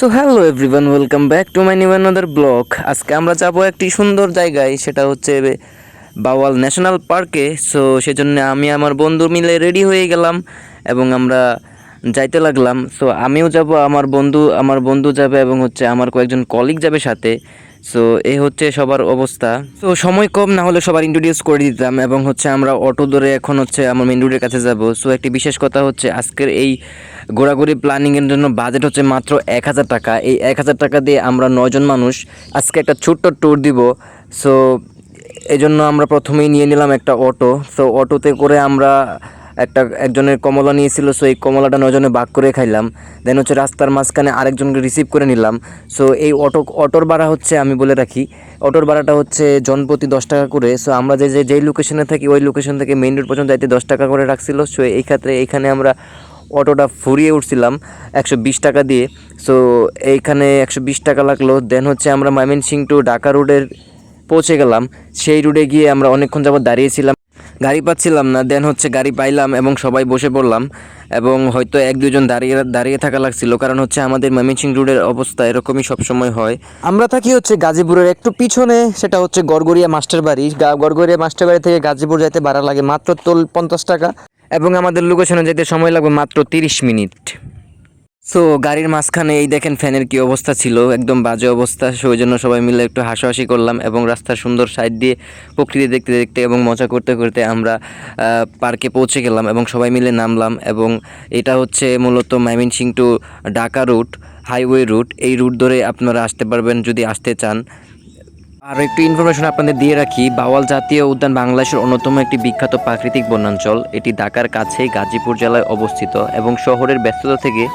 So hello everyone, welcome back to my new another blog. আজকে আমরা যাব একটি সুন্দর জায়গায়, সেটা হচ্ছে বাওয়াল ন্যাশনাল পার্কে। সো সেজন্য আমি আমার বন্ধু মিলে রেডি হয়ে গেলাম এবং আমরা যাইতে লাগলাম। সো আমিও যাব, আমার বন্ধু যাবে এবং হচ্ছে আমার কয়েকজন কলিগ যাবে সাথে। সো এই হচ্ছে সবার অবস্থা। তো সময় কম, না হলে সবার ইন্ট্রোডিউস করে দিতাম। এবং হচ্ছে আমরা অটো ধরে এখন হচ্ছে আমার মেন রোডের কাছে যাব। সো একটি বিশেষ কথা হচ্ছে, আজকের এই ঘোরাঘুরি প্ল্যানিংয়ের জন্য বাজেট হচ্ছে মাত্র 1,000 টাকা। এই 1,000 টাকা দিয়ে আমরা 9জন মানুষ আজকে একটা ছোট্ট ট্যুর দিব। সো এই জন্য আমরা প্রথমেই নিয়ে নিলাম একটা অটো। সো অটোতে করে আমরা একজনের কমলা নিয়েছিল। সো এই কমলাটা 9জনে ভাগ করে খাইলাম। দেন হচ্ছে রাস্তার মাঝখানে আরেকজনকে রিসিভ করে নিলাম। সো এই অটোর ভাড়া হচ্ছে, আমি বলে রাখি, অটোর ভাড়াটা হচ্ছে জনপ্রতি 10 টাকা করে। সো আমরা যেই লোকেশনে থাকি ওই লোকেশন থেকে মেইন রোড পর্যন্ত যাইতে 10 টাকা করে রাখছিল। সো এই ক্ষেত্রে এইখানে আমরা অটোটা ফুরিয়ে উঠছিলাম 120 টাকা দিয়ে। সো এইখানে 120 টাকা লাগলো। দেন হচ্ছে আমরা ময়মনসিংহ টু ঢাকা রোডের পৌঁছে গেলাম। সেই রোডে গিয়ে আমরা অনেকক্ষণ যাবত দাঁড়িয়েছিলাম, গাড়ি পাচ্ছিলাম না। দেন হচ্ছে গাড়ি পাইলাম এবং সবাই বসে পড়লাম। এবং হয়তো 1-2জন দাঁড়িয়ে দাঁড়িয়ে থাকা লাগছিল, কারণ হচ্ছে আমাদের ময়মনসিংহ রোডের অবস্থা এরকমই সবসময় হয়। আমরা থাকি হচ্ছে গাজীপুরের একটু পিছনে, সেটা হচ্ছে গড়গড়িয়া মাস্টার বাড়ি। গড়গড়িয়া মাস্টার বাড়ি থেকে গাজীপুর যাইতে ভাড়া লাগে মাত্র 50 টাকা, এবং আমাদের লোকেশনে যেতে সময় লাগবে মাত্র 30 মিনিট। সো গাড়ির মাঝখানে এই দেখেন ফ্যানের কি অবস্থা ছিল, একদম বাজে অবস্থা। সো ওই জন্য সবাই মিলে একটু হাসাহাসি করলাম এবং রাস্তার সুন্দর সাইড দিয়ে প্রকৃতি দেখতে দেখতে এবং মজা করতে করতে আমরা পার্কে পৌঁছে গেলাম এবং সবাই মিলে নামলাম। এবং এটা হচ্ছে মূলত Mymensingh to Dhaka route, highway route. এই রুট ধরে আপনারা আসতে পারবেন যদি আসতে চান। আর একটু ইনফরমেশন আপনাদের দিয়ে রাখি, বাওয়াল জাতীয় উদ্যান বাংলাদেশের অন্যতম একটি বিখ্যাত প্রাকৃতিক বনাঞ্চল। এটি ঢাকার কাছেই গাজীপুর জেলায় অবস্থিত এবং শহরের ব্যস্ততা থেকে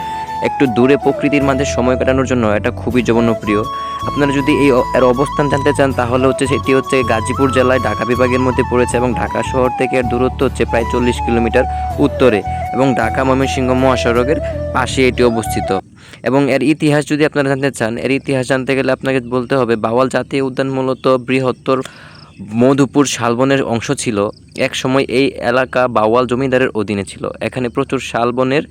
একটু দূরে প্রকৃতির মাঝে সময় কাটানোর জন্য এটা খুবই জনপ্রিয়। আপনারা যদি এর অবস্থান জানতে চান তাহলে হচ্ছে সেটি হচ্ছে গাজীপুর জেলায় ঢাকা বিভাগের মধ্যে পড়েছে এবং ঢাকা শহর থেকে এর দূরত্ব হচ্ছে প্রায় 40 কিলোমিটার উত্তরে, এবং ঢাকা ময়মনসিংহ মহাসড়কের পাশে এটি অবস্থিত। এবং এর ইতিহাস যদি আপনারা জানতে চান, এর ইতিহাস জানতে গেলে আপনাকে বলতে হবে বাওয়াল জাতীয় উদ্যান মূলত বৃহত্তর মধুপুর শালবনের অংশ ছিল। এক সময় এই এলাকা বাওয়াল জমিদারের অধীনে ছিল। এখানে প্রচুর শালবনের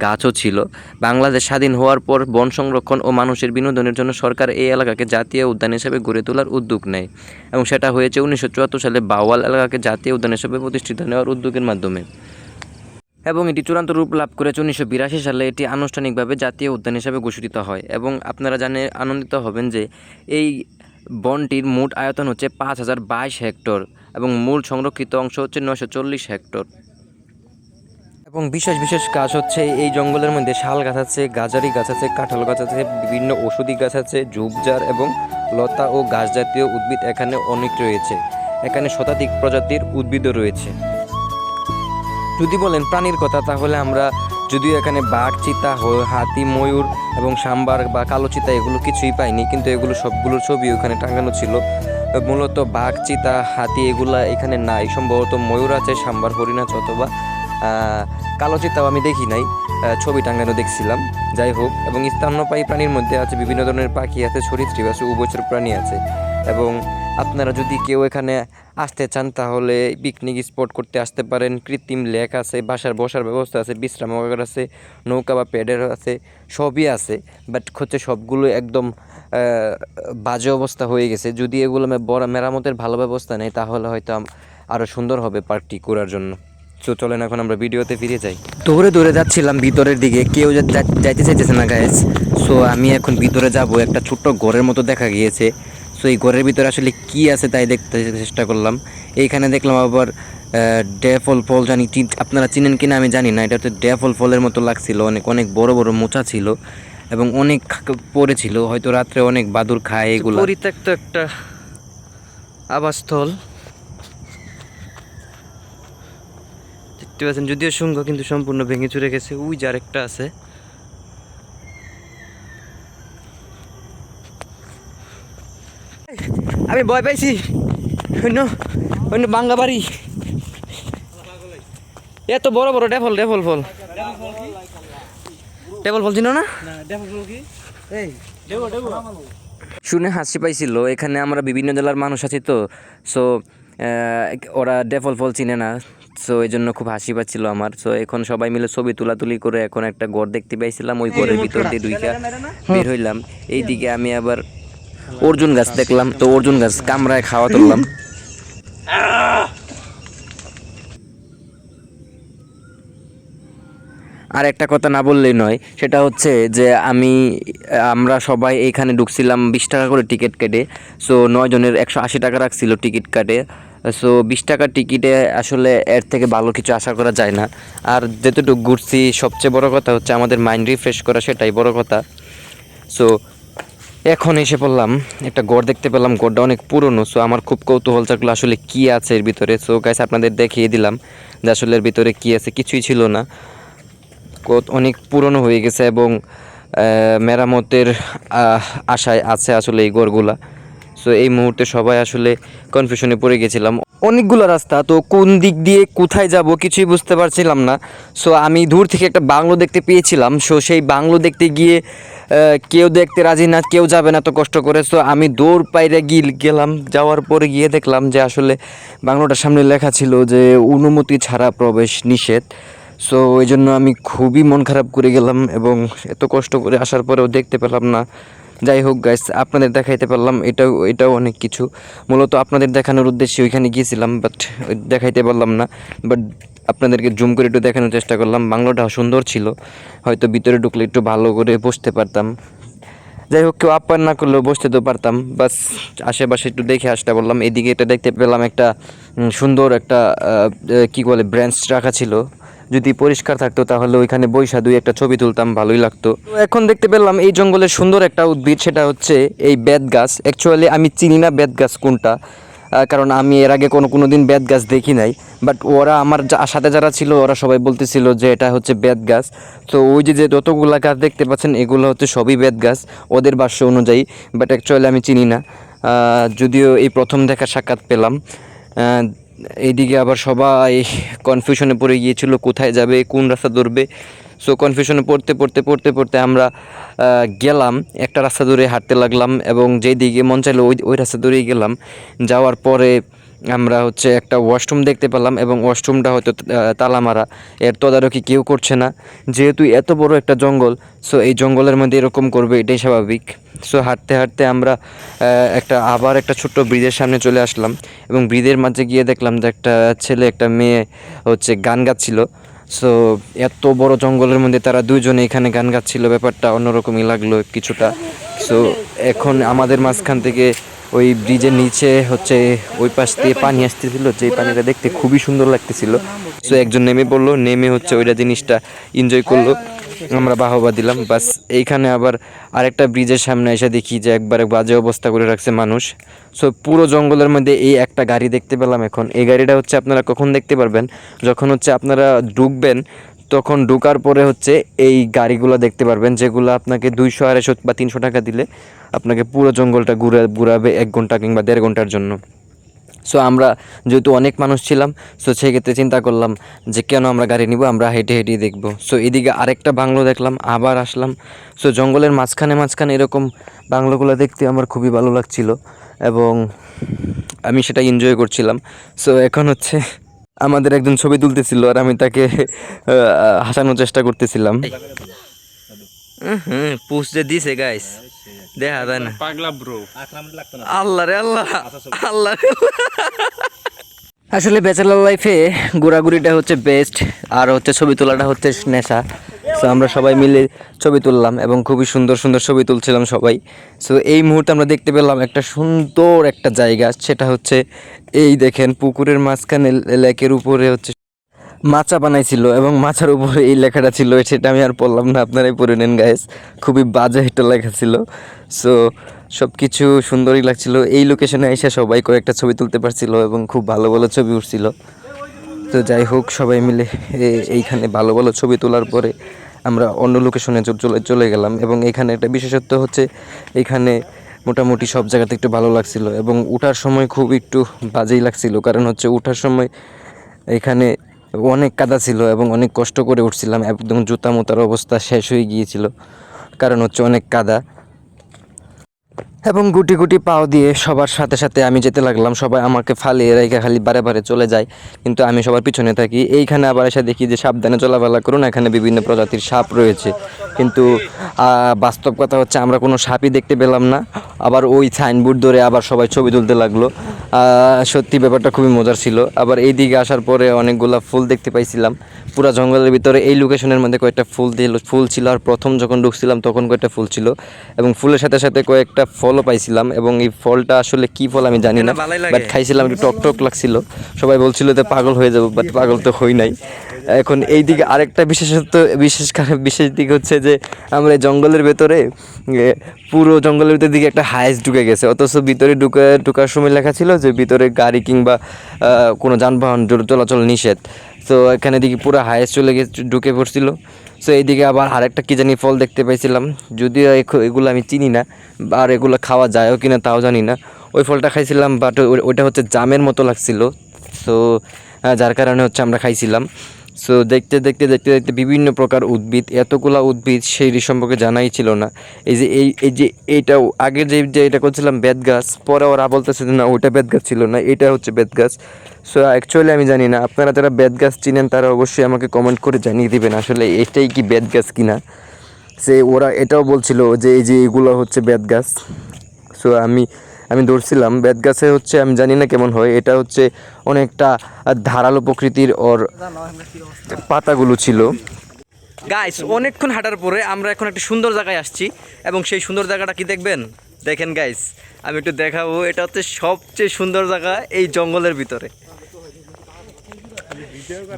গাছও ছিল। বাংলাদেশ স্বাধীন হওয়ার পর বন সংরক্ষণ ও মানুষের বিনোদনের জন্য সরকার এই এলাকাকে জাতীয় উদ্যান হিসেবে গড়ে তোলার উদ্যোগ নেয়, এবং সেটা হয়েছে 1974 সালে বাওয়াল এলাকাকে জাতীয় উদ্যান হিসেবে প্রতিষ্ঠিত নেওয়ার উদ্যোগের মাধ্যমে। এবং এটি চূড়ান্ত রূপ লাভ করেছে 1982 সালে। এটি আনুষ্ঠানিকভাবে জাতীয় উদ্যান হিসেবে ঘোষিত হয়। এবং আপনারা জানে আনন্দিত হবেন যে এই বনটির মোট আয়তন হচ্ছে 5,022 হেক্টর এবং মূল সংরক্ষিত অংশ হচ্ছে 940 হেক্টর। এবং বিশেষ বিশেষ গাছ হচ্ছে এই জঙ্গলের মধ্যে শাল গাছ আছে, গাজারি গাছ আছে, কাঁঠাল গাছ আছে, বিভিন্ন ঔষধি গাছ আছে, ঝোপঝাড় এবং লতা ও ঘাস জাতীয় উদ্ভিদ এখানে অনেক রয়েছে। এখানে শতাধিক প্রজাতির উদ্ভিদও রয়েছে। যদি বলেন প্রাণীর কথা, তাহলে আমরা যদিও এখানে বাঘ, চিতা, হাতি, ময়ূর এবং সাম্বার বা কালো চিতা এগুলো কিছুই পাইনি, কিন্তু এগুলো সবগুলোর ছবি ওখানে টাঙানো ছিল। মূলত বাঘ, চিতা, হাতি এগুলা এখানে নাই, সম্ভবত ময়ূর আছে, সাম্বার, হরিণ আছে, অথবা কালো চিতাও আমি দেখি নাই, ছবি টাঙানো দেখছিলাম। যাই হোক, এবং স্তন্যপায়ী প্রাণীর মধ্যে আছে বিভিন্ন ধরনের পাখি আছে, সরীসৃপ আছে, উভচর প্রাণী আছে। এবং আপনারা যদি কেউ এখানে আসতে চান তাহলে পিকনিক স্পট করতে আসতে পারেন। কৃত্রিম লেক আছে, বসার ব্যবস্থা আছে, বিশ্রামাগার আছে, নৌকা বা প্যাডের আছে, সবই আছে। বাট হচ্ছে সবগুলো একদম বাজে অবস্থা হয়ে গেছে। যদি এগুলো বড় মেরামতের ভালো ব্যবস্থা নেই তাহলে হয়তো আরও সুন্দর হবে পার্কটি করার জন্য। তো চলেন এখন আমরা ভিডিওতে ফিরে যাই। দৌড়ে দৌড়ে যাচ্ছিলাম ভিতরের দিকে, কেউ যাইতে চাইতেছে না গাইস। সো আমি এখন ভিতরে যাব। একটা ছোট্ট ঘরের মতো দেখা গিয়েছে। সো এই ঘরের ভিতরে আসলে কি আছে তাই দেখতে চেষ্টা করলাম। এইখানে দেখলাম আবার ড্যাফল ফল, আপনারা চিনেন কিনা আমি জানি না। এটা হচ্ছে ড্যাফল ফলের মতো লাগছিল, অনেক অনেক বড় বড় মোচা ছিল এবং অনেক পড়েছিল। হয়তো রাত্রে অনেক বাদুর খায় এগুলো। পরিত্যক্ত একটা আবাসস্থল দেখতে পাচ্ছেন, যদিও শুঙ্গ কিন্তু সম্পূর্ণ ভেঙে চুরে গেছে। ওই যে আরেকটা আছে। আমি ভয় পাইছি। অন্য অন্য বাঙ্গা বাড়ি, এত বড় বড় ডেফল ফল। ডেফল ফল চিনো না? শুনে হাসি পাইছিল। এখানে আমরা বিভিন্ন জেলার মানুষ আছি তো, সো ওরা ডেফল ফল চিনে না। সো এই জন্য খুব হাসি পাচ্ছিল আমার। সো এখন সবাই মিলে ছবি তুলাতুলি করে এখন একটা ঘর দেখতে পাইছিলাম, ওই ঘরের ভিতর দিয়ে ঢুইকা বের হইলাম। এইদিকে আমি আবার অর্জুন গাছ দেখলাম, তো অর্জুন গাছ কামড়ায় খাওয়া তুললাম। আর একটা কথা না বললেই নয়, সেটা হচ্ছে যে আমরা সবাই এইখানে ঢুকছিলাম 20 টাকা করে টিকিট কেটে। সো 9 জনের 180 টাকা রাখছিল টিকিট কাটে। সো 20 টাকার টিকিটে আসলে এর থেকে ভালো কিছু আশা করা যায় না। আর যেতটুকু ঘুরছি সবচেয়ে বড় কথা হচ্ছে আমাদের মাইন্ড রিফ্রেশ করা, সেটাই বড় কথা। সো এখন এসে পড়লাম, একটা গড় দেখতে পেলাম, গড়টা অনেক পুরনো। সো আমার খুব কৌতূহল থাকলো আসলে কী আছে এর ভিতরে। সো গাইস আপনাদের দেখিয়ে দিলাম যে আসলে এর ভিতরে কী আছে, কিছুই ছিল না, অনেক পুরনো হয়ে গেছে এবং মেরামতের আশায় আছে আসলে এই গড়গুলা। সো এই মুহূর্তে সবাই আসলে কনফিউশনে পড়ে গেছিলাম, অনেকগুলো রাস্তা, তো কোন দিক দিয়ে কোথায় যাব কিছুই বুঝতে পারছিলাম না। সো আমি দূর থেকে একটা বাংলো দেখতে পেয়েছিলাম। সো সেই বাংলো দেখতে গিয়ে কেউ দেখতে রাজি না, কেউ যাবে না তো কষ্ট করে। সো আমি দৌড় পাইরে গেলাম, যাওয়ার পরে গিয়ে দেখলাম যে আসলে বাংলোটার সামনে লেখা ছিল যে অনুমতি ছাড়া প্রবেশ নিষেধ। সো ওই জন্য আমি খুবই মন খারাপ করে গেলাম এবং এত কষ্ট করে আসার পরেও দেখতে পেলাম না। যাই হোক গাইস, আপনাদের দেখাইতে পারলাম, এটাও অনেক কিছু। মূলত আপনাদের দেখানোর উদ্দেশ্যে ওইখানে গিয়েছিলাম, বাট দেখাইতে পারলাম না। বাট আপনাদেরকে জুম করে একটু দেখানোর চেষ্টা করলাম। বাংলোটা সুন্দর ছিল, হয়তো ভিতরে ঢুকলে একটু ভালো করে বসতে পারতাম। যাই হোক, কেউ আপ্যায়ন না করলেও বসতে তো পারতাম। বাস আশেপাশে একটু দেখে আসতে বললাম। এদিকে এটা দেখতে পেলাম একটা সুন্দর একটা কী বলে ব্রেঞ্চ রাখা ছিল। যদি পরিষ্কার থাকতো তাহলে ওইখানে বৈশা দুই একটা ছবি তুলতাম, ভালোই লাগতো। তো এখন দেখতে পেলাম এই জঙ্গলের সুন্দর একটা উদ্ভিদ, সেটা হচ্ছে এই বেত গাছ। অ্যাকচুয়ালি আমি চিনি না বেত গাছ কোনটা, কারণ আমি এর আগে কোনো দিন বেত গাছ দেখি নাই। বাট ওরা আমার সাথে যারা ছিল ওরা সবাই বলতেছিল যে এটা হচ্ছে বেত গাছ। তো ওই যে যতগুলা গাছ দেখতে পাচ্ছেন এগুলো হচ্ছে সবই বেত গাছ ওদের ভাষ্য অনুযায়ী। বাট অ্যাকচুয়ালি আমি চিনি না, যদিও এই প্রথম দেখা সাক্ষাৎ পেলাম। এইদিকে আবার সবাই কনফিউশনে পড়ে গিয়েছিল কোথায় যাবে, কোন রাস্তা ধরবে। সো কনফিউশনে পড়তে আমরা গেলাম, একটা রাস্তা ধরে হাঁটতে লাগলাম এবং যেই দিকে মন চাইলো ওই রাস্তা ধরেই গেলাম। যাওয়ার পরে আমরা হচ্ছে একটা ওয়াশরুম দেখতে পেলাম এবং ওয়াশরুমটা হয়তো তালা মারা, এর তদারকি কেউ করছে না। যেহেতু এত বড় একটা জঙ্গল, সো এই জঙ্গলের মধ্যে এরকম করবে এটাই স্বাভাবিক। সো হাঁটতে আমরা আবার একটা ছোট্ট ব্রিজের সামনে চলে আসলাম এবং ব্রিজের মাঝে গিয়ে দেখলাম যে একটা ছেলে একটা মেয়ে হচ্ছে গান গাচ্ছিল। সো এত বড় জঙ্গলের মধ্যে তারা দুইজনে এখানে গান গাচ্ছিল, ব্যাপারটা অন্যরকমই লাগলো কিছুটা। সো এখন আমাদের মাঝখান থেকে ওই ব্রিজের নিচে হচ্ছে ওই পাশ দিয়ে পানি আসতেছিল, যে পানিটা দেখতে খুবই সুন্দর লাগতেছিল। সো একজন নেমে পড়লো, নেমে হচ্ছে ওইটা জিনিসটা এনজয় করলো, আমরা বাহবা দিলাম। বাস এইখানে আবার আরেকটা ব্রিজের সামনে এসে দেখি যে একবারে বাজে অবস্থা করে রাখছে মানুষ। সো পুরো জঙ্গলের মধ্যে এই একটা গাড়ি দেখতে পেলাম। এখন এই গাড়িটা হচ্ছে আপনারা কখন দেখতে পারবেন, যখন হচ্ছে আপনারা ঢুকবেন, তখন ঢোকার পরে হচ্ছে এই গাড়িগুলো দেখতে পারবেন, যেগুলো আপনাকে 200, 250 বা 300 টাকা দিলে আপনাকে পুরো জঙ্গলটা ঘুরাবে 1 ঘন্টা কিংবা 1.5 ঘন্টার জন্য। সো আমরা যেহেতু অনেক মানুষ ছিলাম, সো সেক্ষেত্রে চিন্তা করলাম যে কেন আমরা গাড়ি নিব, আমরা হেঁটে হেঁটেই দেখবো। সো এদিকে আরেকটা বাংলো দেখলাম, আবার আসলাম। সো জঙ্গলের মাঝখানে এরকম বাংলোগুলো দেখতে আমার খুবই ভালো লাগছিল এবং আমি সেটা এনজয় করছিলাম। সো এখন হচ্ছে আমাদের একজন ছবি তুলতেছিল আর আমি তাকে হাসানোর চেষ্টা করতেছিলাম। পুষ যে দিছে গাইস, দেখা যায় না, পাগলা ব্রো, আল্লাহ রে আল্লাহ, আল্লাহ রে আসলে ব্যাচেলার লাইফে ঘোরাঘুরিটা হচ্ছে বেস্ট, আর হচ্ছে ছবি তোলাটা হচ্ছে নেশা। সো আমরা সবাই মিলে ছবি তুললাম এবং খুবই সুন্দর সুন্দর ছবি তুলছিলাম সবাই। সো এই মুহূর্তে আমরা দেখতে পেলাম একটা সুন্দর একটা জায়গা, সেটা হচ্ছে এই দেখেন পুকুরের মাঝখানে লেকের উপরে হচ্ছে মাচা বানাইছিল এবং মাচার উপরে এই লেখাটা ছিল, সেটা আমি আর পড়লাম না, আপনারাই পড়ে নেন গাইস। খুবই বাজে একটা লেখা ছিল। সো সব কিছু সুন্দরই লাগছিল। এই লোকেশনে এসে সবাই কয়েকটা ছবি তুলতে পারছিল এবং খুব ভালো ভালো ছবি উঠছিল। তো যাই হোক, সবাই মিলে এইখানে ভালো ভালো ছবি তোলার পরে আমরা অন্য লোকেশনে চলে গেলাম এবং এখানে একটা বিশেষত্ব হচ্ছে এখানে মোটামুটি সব জায়গাতে একটু ভালো লাগছিল এবং উঠার সময় খুব একটু বাজেই লাগছিল, কারণ হচ্ছে উঠার সময় এখানে অনেক কাদা ছিল এবং অনেক কষ্ট করে উঠছিলাম, একদম জুতা মোতার অবস্থা শেষ হয়ে গিয়েছিল, কারণ হচ্ছে অনেক কাদা। এবং গুটি গুটি পাও দিয়ে সবার সাথে সাথে আমি যেতে লাগলাম। সবাই আমাকে ফালিয়ে রেখে খালি বারে বারে চলে যায়, কিন্তু আমি সবার পিছনে থাকি। এইখানে আবার এসে দেখি যে সাবধানে চলাফেরা করুন, এখানে বিভিন্ন প্রজাতির সাপ রয়েছে, কিন্তু বাস্তব কথা হচ্ছে আমরা কোনো সাপই দেখতে পেলাম না। আবার ওই সাইনবোর্ড ধরে আবার সবাই ছবি তুলতে লাগলো। সত্যি ব্যাপারটা খুবই মজার ছিল। আবার এই দিকে আসার পরে অনেকগুলা ফুল দেখতে পাইছিলাম পুরা জঙ্গলের ভিতরে। এই লোকেশনের মধ্যে কয়েকটা ফুল ছিল, আর প্রথম যখন ঢুকছিলাম তখন কয়েকটা ফুল ছিল, এবং ফুলের সাথে সাথে কয়েকটা ফলও পাইছিলাম। এবং এই ফলটা আসলে কি ফল আমি জানি না, বাট খাইছিলাম, একটু টক টক লাগছিল। সবাই বলছিল যে পাগল হয়ে যাবো, বাট পাগল তো হই নাই। এখন এই দিকে আরেকটা বিশেষ দিক হচ্ছে যে আমরা জঙ্গলের ভেতরে পুরো জঙ্গলের ভিতর দিকে একটা হাইস ঢুকে গেছে, অথচ ভিতরে ঢুকার সময় লেখা ছিল যে ভিতরে গাড়ি কিংবা কোনো যানবাহন চলাচল নিষেধ। তো এখানে দিকে পুরো হাইস চলে গেছে, ঢুকে পড়ছিল। সো এইদিকে আবার আরেকটা কী জানি ফল দেখতে পাইছিলাম, যদিও এগুলো আমি চিনি না, আর এগুলো খাওয়া যায়ও কিনা তাও জানি না। ওই ফলটা খাইছিলাম, বাট ওইটা হচ্ছে জামের মতো লাগছিল। সো যার কারণে হচ্ছে আমরা খাইছিলাম। সো দেখতে দেখতে দেখতে দেখতে বিভিন্ন প্রকার উদ্ভিদ, এতগুলা উদ্ভিদ সেই সম্পর্কে জানাই ছিল না। এইটাও আগে যে এটা করছিলাম বেত গাছ, পরে ওরা বলতেছে যে না ওইটা বেত গাছ ছিল না, এটা হচ্ছে বেত গাছ। সো অ্যাকচুয়ালি আমি জানি না, আপনারা যারা বেত গাছ চিনেন তারা অবশ্যই আমাকে কমেন্ট করে জানিয়ে দিবেন আসলে এটাই কি বেত গাছ কিনা। ওরা এটাও বলছিল যে এই যে এগুলো হচ্ছে বেত গাছ। সো আমি ধরছিলাম বেত গাছে হচ্ছে, আমি জানি না কেমন হয়, এটা হচ্ছে অনেকটা ধারালো প্রকৃতির ওর পাতাগুলো ছিল। গাইস, অনেকক্ষণ হাঁটার পরে আমরা এখন একটা সুন্দর জায়গায় আসছি, এবং সেই সুন্দর জায়গাটা কি দেখবেন, দেখেন গাইস, আমি একটু দেখাবো। এটা হচ্ছে সবচেয়ে সুন্দর জায়গা এই জঙ্গলের ভিতরে।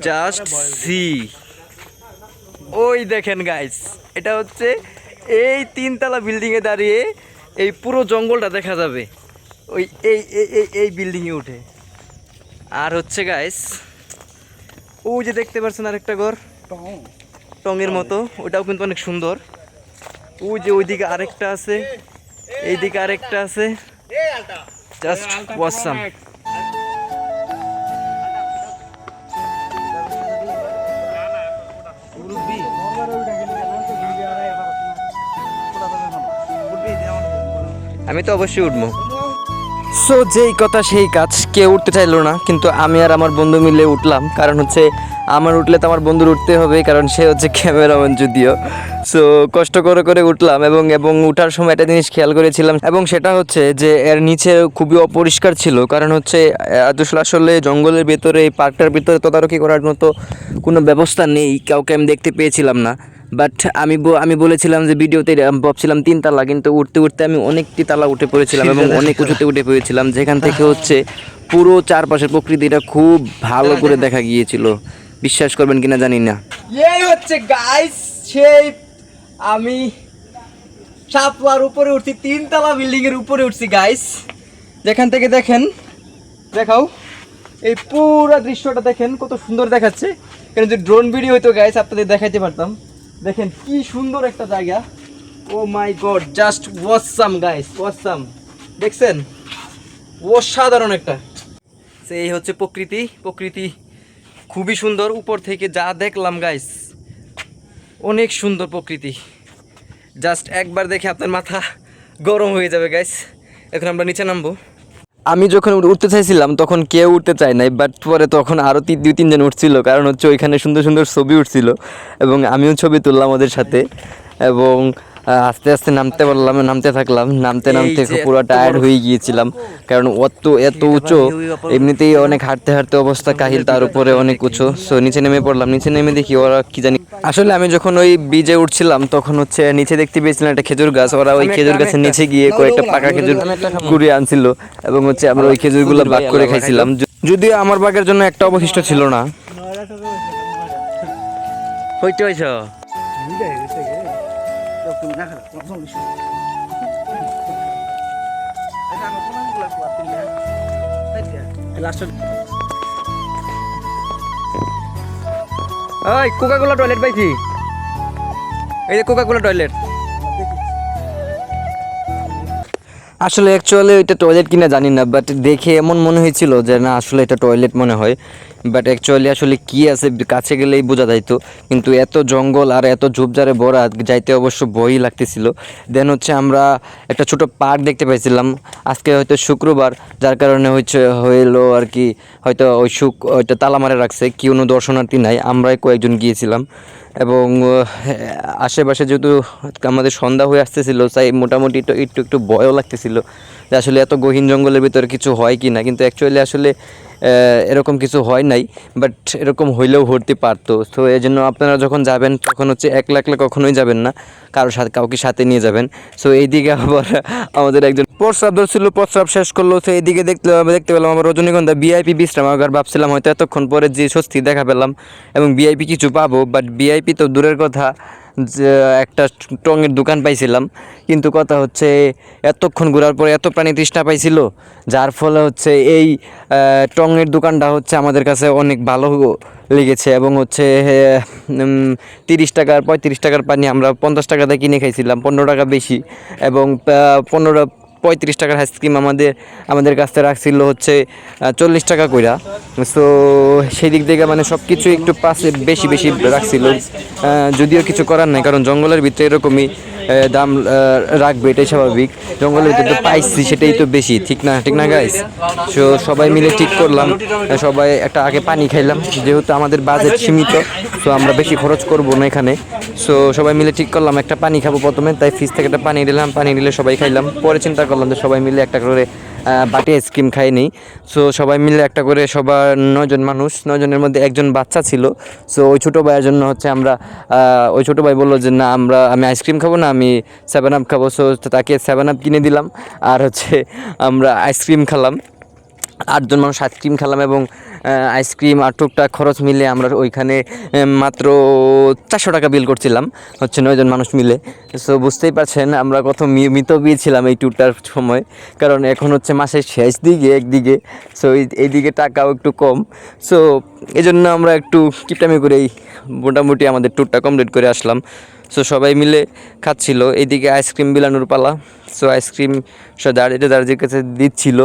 জাস্ট সি, ওই দেখেন গাইস, এটা হচ্ছে এই 3তলা বিল্ডিংয়ে দাঁড়িয়ে এই পুরো জঙ্গলটা দেখা যাবে ওই এই বিল্ডিংয়ে উঠে। আর হচ্ছে গাইস, ওই যে দেখতে পাচ্ছেন আরেকটা ঘর টঙের মতো, ওটাও কিন্তু অনেক সুন্দর। ওই যে ওইদিকে আরেকটা আছে, এইদিকে আরেকটা আছে, জাস্ট অসাম। আমি তো অবশ্যই উঠবো। সো যেই কথা সেই কাজ, কেউ উঠতে চাইলো না, কিন্তু আমি আর আমার বন্ধু মিলে উঠলাম। কারণ হচ্ছে আমার উঠলে তো আমার বন্ধুর উঠতে হবে, কারণ সে হচ্ছে ক্যামেরাম্যান যদিও। সো কষ্ট করে করে উঠলাম, এবং উঠার সময় একটা জিনিস খেয়াল করেছিলাম, এবং সেটা হচ্ছে যে এর নিচে খুবই অপরিষ্কার ছিল। কারণ হচ্ছে আসলে জঙ্গলের ভেতরে, এই পার্কটার ভিতরে তদারকি করার মতো কোনো ব্যবস্থা নেই, কাউকে আমি দেখতে পেয়েছিলাম না। বাট আমি বলেছিলাম যে ভিডিওতে ভাবছিলাম 3তলা, কিন্তু উঠতে উঠতে আমি অনেকটি তালা উঠে পড়েছিলাম, এবং অনেক উঁচুতে উঠে পড়েছিলাম, যেখান থেকে হচ্ছে পুরো চারপাশের প্রকৃতিটা খুব ভালো করে দেখা গিয়েছিল। বিশ্বাস করবেন কিনা জানি না। এই হচ্ছে গাইস সেই, আমি চাপলার উপরে উঠছি, 3তলা বিল্ডিং এর উপরে উঠছি গাইস। যেখান থেকে দেখেন, দেখাও এই পুরো দৃশ্যটা দেখেন কত সুন্দর দেখাচ্ছে। কারণ যদি ড্রোন ভিডিও হইতো গাইস আপনাদের দেখাইতে পারতাম। দেখেন কি সুন্দর একটা জায়গা, oh my god, just awesome guys, awesome. দেখছেন, অসাধারণ একটা। এই হচ্ছে প্রকৃতি খুবই সুন্দর। উপর থেকে যা দেখলাম গাইস, অনেক সুন্দর প্রকৃতি, জাস্ট একবার দেখে আপনার মাথা গরম হয়ে যাবে গাইস। এখন আমরা নিচে নামবো। আমি যখন উঠতে চাইছিলাম তখন কেউ উঠতে চায় নাই, বাট পরে তখন আরও 2-3 জন উঠছিল, কারণ হচ্ছে ওইখানে সুন্দর সুন্দর ছবি উঠছিল, এবং আমিও ছবি তুললাম ওদের সাথে। এবং আস্তে আস্তে নামতে থাকলাম, নামতে পুরো টায়ার্ড হয়ে গিয়েছিলাম, কারণ এত উঁচু, এমনিতেই অনেক হাঁটতে হাঁটতে অবস্থা কাহিল, তার উপরে অনেক উঁচু। সো নিচে নেমে পড়লাম, নিচে নেমে দেখি ওরা কি জানি, আসলে আমি যখন ওই ব্রিজে উঠছিলাম তখন হচ্ছে নিচে দেখতে পেয়েছিলাম একটা খেজুর গাছ। ওরা ওই খেজুর গাছের নিচে গিয়ে কয়েকটা পাকা খেজুর কুড়িয়ে আনছিল, এবং হচ্ছে আমরা ওই খেজুরগুলো ভাগ করে খাইছিলাম, যদিও আমার ভাগের জন্য একটা অবশিষ্ট ছিল না। হইতে হয়েছ ওই কোকাকোলা টয়লেট পাইছি, এই যে কোকাকোলা টয়লেট। আসলে অ্যাকচুয়ালি ওইটা টয়লেট কিনা জানি না, বাট দেখে এমন মনে হয়েছিল যে না আসলে এটা টয়লেট মনে হয়। বাট অ্যাকচুয়ালি আসলে কী আছে কাছে গেলেই বোঝা যাইতো, কিন্তু এত জঙ্গল আর এত ঝোপঝাড়ে ভরা যাইতে অবশ্য ভয়ই লাগতেছিল। দেন হচ্ছে আমরা একটা ছোট পার্ক দেখতে পাইছিলাম। আজকে হয়তো শুক্রবার, যার কারণে হইলো আর কি, হয়তো ওইটা তালা মারে রাখছে, কোনো দর্শনার্থী নাই, আমরাই কয়েকজন গিয়েছিলাম। এবং আশেপাশে যেহেতু আমাদের সন্ধ্যা হয়ে আসতেছিল, তাই মোটামুটি একটু একটু ভয়ও লাগতেছিল যে আসলে এত গহীন জঙ্গলের ভিতরে কিছু হয় কি না, কিন্তু অ্যাকচুয়ালি আসলে এরকম কিছু হয় নাই, বাট এরকম হইলেও হতে পারতো। তো এই জন্য আপনারা যখন যাবেন তখন হচ্ছে একলা একলা কখনোই যাবেন না, কাউকে সাথে নিয়ে যাবেন। সো এইদিকে আবার আমাদের একজন প্রস্রাব ধরছিল, প্রস্রাব শেষ করলো। তো এইদিকে দেখতে পেলাম আবার রজনীগন্ধা ভিআইপি বিশ্রামাগার। ভাবছিলাম হয়তো এতক্ষণ পরে যে স্বস্তি দেখা পেলাম এবং ভিআইপি কিছু পাবো, বাট ভিআইপি তো দূরের কথা, যে একটা টঙের দোকান পাইছিলাম। কিন্তু কথা হচ্ছে এতক্ষণ ঘোরার পরে এত প্রাণী তৃষ্ণা পাইছিল, যার ফলে হচ্ছে এই টঙের দোকানটা হচ্ছে আমাদের কাছে অনেক ভালো লেগেছে। এবং হচ্ছে 30 টাকার 35 টাকার পানি আমরা 50 টাকাতে কিনে খাইছিলাম, 15 টাকা বেশি। এবং 35 টাকার আইসক্রিম আমাদের কাছে রাখছিল হচ্ছে 40 টাকা কইরা। সো সেই দিক থেকে মানে সব কিছু একটু পাশে বেশি বেশি রাখছিল, যদিও কিছু করার নাই, কারণ জঙ্গলের ভিতরে এরকমই দাম রাখবে, এটাই স্বাভাবিক। জঙ্গলের ভিতরে তো পাইছি সেটাই তো বেশি, ঠিক না গাইস? সো সবাই মিলে ঠিক করলাম, সবাই একটা আগে পানি খাইলাম, যেহেতু আমাদের বাজেট সীমিত, সো আমরা বেশি খরচ করব না এখানে। সো সবাই মিলে ঠিক করলাম একটা পানি খাবো প্রথমে, তাই ফ্রিজ থেকে একটা পানি দিলাম, পানি দিলে সবাই খাইলাম। পরে চিন্তা করলাম যে সবাই মিলে একটা করে বাটি আইসক্রিম খাই নিই। সো সবাই মিলে একটা করে, সবার 9 জন মানুষ, 9 জনের মধ্যে একজন বাচ্চা ছিল। সো ওই ছোটো ভাইয়ের জন্য হচ্ছে আমরা, ওই ছোটো ভাই বললো যে না আমি আইসক্রিম খাবো না, আমি 7 আপ খাবো। সো তাকে 7 আপ কিনে দিলাম, আর হচ্ছে আমরা আইসক্রিম খেলাম। 8 জন মানুষ আইসক্রিম খেলাম, এবং আইসক্রিম আর টুকটাক খরচ মিলে আমরা ওইখানে মাত্র 400 টাকা বিল করছিলাম, হচ্ছে 9 জন মানুষ মিলে। সো বুঝতেই পারছেন আমরা কত মিতব্যয়ী ছিলাম এই ট্যুরটার সময়, কারণ এখন হচ্ছে মাসের শেষ দিকে একদিকে, সো এইদিকে টাকাও একটু কম। সো এই জন্য আমরা একটু কিপটামি করেই মোটামুটি আমাদের ট্যুরটা কমপ্লিট করে আসলাম। সো সবাই মিলে খাচ্ছিল, এইদিকে আইসক্রিম বিলানোর পালা। সো আইসক্রিম যার কাছে দিচ্ছিল,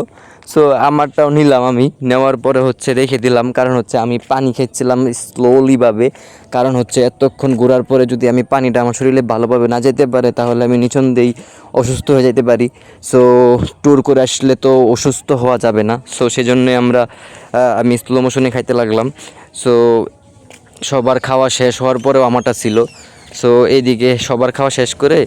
সো আমারটাও নিলাম। আমি নেওয়ার পরে হচ্ছে রেখে দিলাম, কারণ হচ্ছে আমি পানি খেয়েছিলাম স্লোলিভাবে, কারণ হচ্ছে এতক্ষণ ঘোরার পরে যদি আমি পানিটা আমার শরীরে ভালোভাবে না যেতে পারে, তাহলে আমি নিঃসন্দেহেই অসুস্থ হয়ে যেতে পারি। সো ট্যুর করে আসলে তো অসুস্থ হওয়া যাবে না, সো সেজন্যই আমি স্লো মোশনে খাইতে লাগলাম। সো সবার খাওয়া শেষ হওয়ার পরেও আমারটা ছিল। সো এইদিকে সবার খাওয়া শেষ করে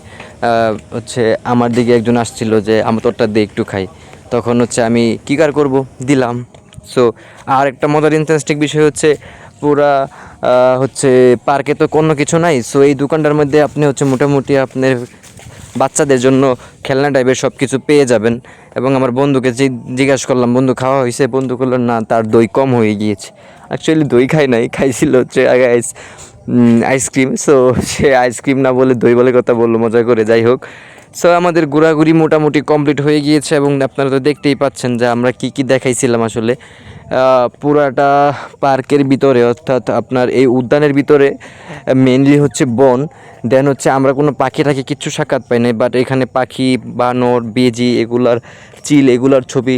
হচ্ছে আমার দিকে একজন আসছিল যে আমার তোরটা দিয়ে একটু খাই, তখন হচ্ছে আমি কী কার করবো, দিলাম। সো আর একটা মজার ইন্টারেস্টিং বিষয় হচ্ছে পুরা হচ্ছে পার্কে তো কোনো কিছু নাই। সো এই দোকানটার মধ্যে আপনি হচ্ছে মোটামুটি আপনার বাচ্চাদের জন্য খেলনা টাইপের সব কিছু পেয়ে যাবেন। এবং আমার বন্ধুকে জিজ্ঞাসা করলাম, বন্ধু খাওয়া হয়েছে? বন্ধু করলো না, তার দই কম হয়ে গিয়েছে। অ্যাকচুয়ালি দই খাই নাই, খাইছিল হচ্ছে আগে আইসক্রিম। সো সে আইসক্রিম না বলে দই বলে কথা বললো মজা করে। যাই হোক, সো আমাদের ঘোরাঘুরি মোটামুটি কমপ্লিট হয়ে গিয়েছে, এবং আপনারা তো দেখতেই পাচ্ছেন যে আমরা কি কি দেখাইছিলাম। আসলে পুরাটা পার্কের ভিতরে, অর্থাৎ আপনার এই উদ্যানের ভিতরে মেনলি হচ্ছে বন। দেন হচ্ছে আমরা কোনো পাখি টাখি কিচ্ছু সাক্ষাৎ পাই নাই, বাট এখানে পাখি, বানর, বেজি, এগুলার ছবি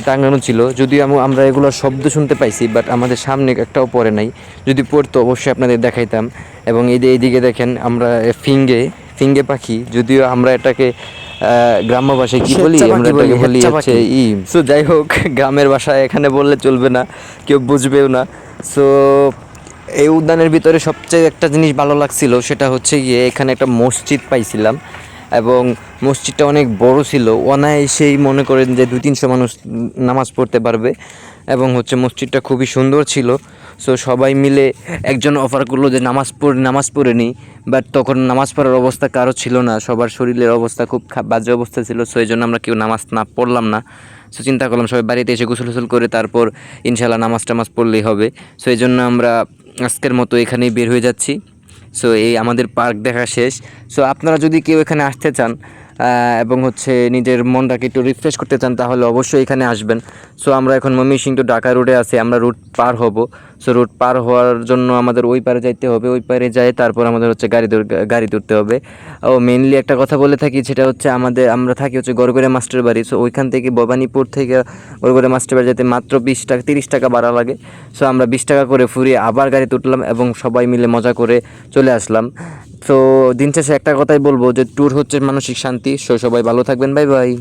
টাঙানো ছিল। যদিও আমরা এগুলোর শব্দ শুনতে পাইছি, বাট আমাদের সামনে একটাও পড়ে নাই। যদি পড়তো অবশ্যই আপনাদের দেখাইতাম। এবং এইদিকে দেখেন আমরা ফিঙ্গে পাখি, যদিও আমরা এটাকে গ্রাম্য ভাষায় কি বলি, আমরা এটাকে বলি হচ্ছে সো যাই হোক, গ্রামের ভাষায় এখানে বললে চলবে না, কেউ বুঝবেও না। সো এই উদ্যানের ভিতরে সবচেয়ে একটা জিনিস ভালো লাগছিল, সেটা হচ্ছে গিয়ে এখানে একটা মসজিদ পাইছিলাম, এবং মসজিদটা অনেক বড় ছিল। অনায়াসেই মনে করেন যে 200-300 মানুষ নামাজ পড়তে পারবে, এবং হচ্ছে মসজিদটা খুবই সুন্দর ছিল। সো সবাই মিলে একজন অফার করলো যে নামাজ পড়ে নিই, বাট তখন নামাজ পড়ার অবস্থা কারো ছিল না, সবার শরীরের অবস্থা খুব বাজে অবস্থা ছিল। সো এই জন্য আমরা কেউ নামাজ পড়লাম না। সো চিন্তা করলাম সবাই বাড়িতে এসে গোসল করে তারপর ইনশাল্লাহ নামাজ পড়লেই হবে। সো এই জন্য আমরা আজকের মতো এখানেই বের হয়ে যাচ্ছি। সো এই আমাদের পার্ক দেখা শেষ। সো আপনারা যদি কেউ এখানে আসতে চান, এবং হচ্ছে নিজের মনটাকে একটু রিফ্রেশ করতে চান তাহলে অবশ্যই এখানে আসবেন। সো আমরা এখন ময়মনসিংহ টু ঢাকা রোডে আছি, আমরা রুট পার হব। সো রুট পার হওয়ার জন্য আমাদের ওই পারে যাইতে হবে, ওই পারে যাই তারপর আমাদের হচ্ছে গাড়ি ধরতে হবে। ও মেনলি একটা কথা বলে থাকি, সেটা হচ্ছে আমরা থাকি হচ্ছে গড়গড়িয়া মাস্টার বাড়ি। সো ওইখান থেকে ভবানীপুর থেকে গড়গড়িয়া মাস্টার বাড়ি যেতে মাত্র 20 টাকা 30 টাকা ভাড়া লাগে। সো আমরা 20 টাকা করে ফুরিয়ে আবার গাড়িতে উঠলাম এবং সবাই মিলে মজা করে চলে আসলাম। তো দিন শেষে একটা কথাই বলবো যে ট্যুর হচ্ছে মানসিক শান্তি। সো সবাই ভালো থাকবেন, বাই বাই।